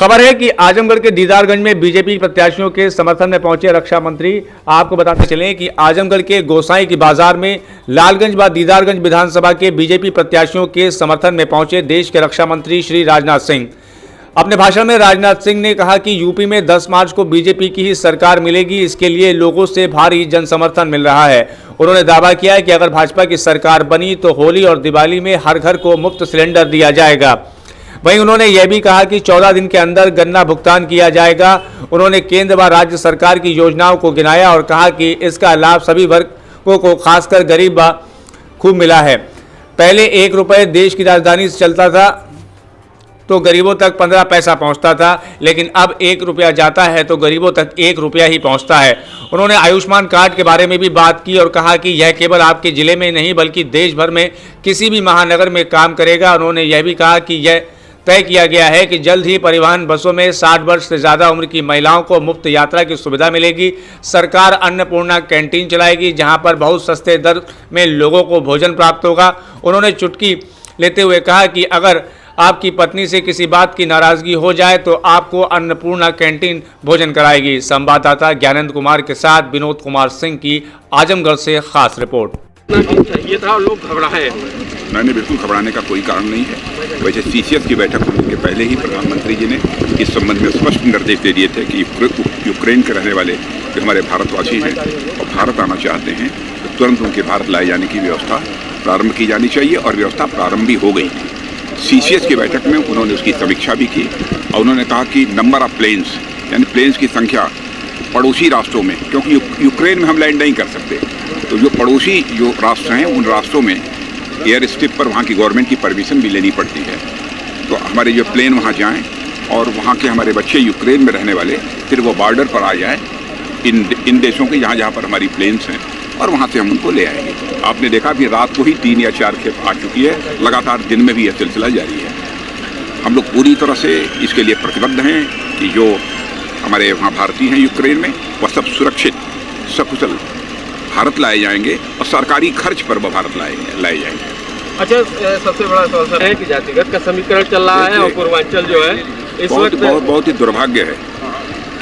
खबर है कि आजमगढ़ के दीदारगंज में बीजेपी प्रत्याशियों के समर्थन में पहुंचे रक्षा मंत्री। आपको बताते चलें कि आजमगढ़ के गोसाई की बाजार में लालगंज व दीदारगंज विधानसभा के बीजेपी प्रत्याशियों के समर्थन में पहुंचे देश के रक्षा मंत्री श्री राजनाथ सिंह। अपने भाषण में राजनाथ सिंह ने कहा कि यूपी में 10 मार्च को बीजेपी की ही सरकार मिलेगी, इसके लिए लोगों से भारी जन समर्थन मिल रहा है। उन्होंने दावा किया है कि अगर भाजपा की सरकार बनी तो होली और दिवाली में हर घर को मुफ्त सिलेंडर दिया जाएगा। वहीं उन्होंने यह भी कहा कि 14 दिन के अंदर गन्ना भुगतान किया जाएगा। उन्होंने केंद्र व राज्य सरकार की योजनाओं को गिनाया और कहा कि इसका लाभ सभी वर्गों को, खासकर गरीब व खूब मिला है। पहले 1 रुपये देश की राजधानी से चलता था तो गरीबों तक 15 पैसा पहुंचता था, लेकिन अब 1 रुपया जाता है तो गरीबों तक 1 रुपया ही पहुंचता है। उन्होंने आयुष्मान कार्ड के बारे में भी बात की और कहा कि यह केवल आपके जिले में नहीं बल्कि देश भर में किसी भी महानगर में काम करेगा। उन्होंने यह भी कहा कि यह तय किया गया है कि जल्द ही परिवहन बसों में 60 वर्ष से ज़्यादा उम्र की महिलाओं को मुफ्त यात्रा की सुविधा मिलेगी। सरकार अन्नपूर्णा कैंटीन चलाएगी जहां पर बहुत सस्ते दर में लोगों को भोजन प्राप्त होगा। उन्होंने चुटकी लेते हुए कहा कि अगर आपकी पत्नी से किसी बात की नाराज़गी हो जाए तो आपको अन्नपूर्णा कैंटीन भोजन कराएगी। संवाददाता ज्ञानेंद्र कुमार के साथ विनोद कुमार सिंह की आजमगढ़ से खास रिपोर्ट। ये था लोग घबराए। मैंने बिल्कुल घबराने का कोई कारण नहीं है। वैसे सीसीएस की बैठक होने के पहले ही प्रधानमंत्री जी ने इस संबंध में स्पष्ट निर्देश दे दिए थे कि यूक्रेन के रहने वाले जो हमारे भारतवासी हैं और भारत आना चाहते हैं तो तुरंत उनके भारत लाए जाने की व्यवस्था प्रारंभ की जानी चाहिए और व्यवस्था प्रारंभ भी हो गई। सीसीएस की बैठक में उन्होंने उसकी समीक्षा भी की और उन्होंने कहा कि नंबर ऑफ प्लेन्स यानी प्लेन्स की संख्या पड़ोसी राष्ट्रों में, क्योंकि यूक्रेन में हम लैंड नहीं कर सकते, तो जो पड़ोसी जो राष्ट्र हैं उन राष्ट्रों में एयर स्ट्रिप पर वहाँ की गवर्नमेंट की परमिशन भी लेनी पड़ती है। तो हमारे जो प्लेन वहाँ जाएं और वहाँ के हमारे बच्चे यूक्रेन में रहने वाले फिर वो बॉर्डर पर आ जाएं इन देशों के जहाँ पर हमारी प्लेन्स हैं और वहाँ से हम उनको ले आएंगे। आपने देखा भी रात को ही 3 या 4 खेप आ चुकी है, लगातार दिन में भी यह सिलसिला जारी है। हम लोग पूरी तरह से इसके लिए प्रतिबद्ध हैं कि जो हमारे वहाँ भारतीय हैं यूक्रेन में वह सब सुरक्षित सकुशल भारत लाए जाएंगे और सरकारी खर्च पर वो भारत लाए जाएंगे। अच्छा, सबसे बड़ा सवाल है कि जातिगत का समीकरण चल रहा है और पूर्वांचल जो है इस वक्त बहुत ही दुर्भाग्य है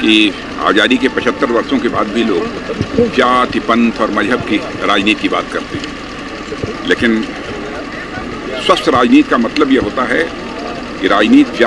कि आज़ादी के 75 वर्षों के बाद भी लोग जाति, पंथ और मजहब की राजनीति की बात करते हैं। लेकिन स्वस्थ राजनीति का मतलब ये होता है कि राजनीति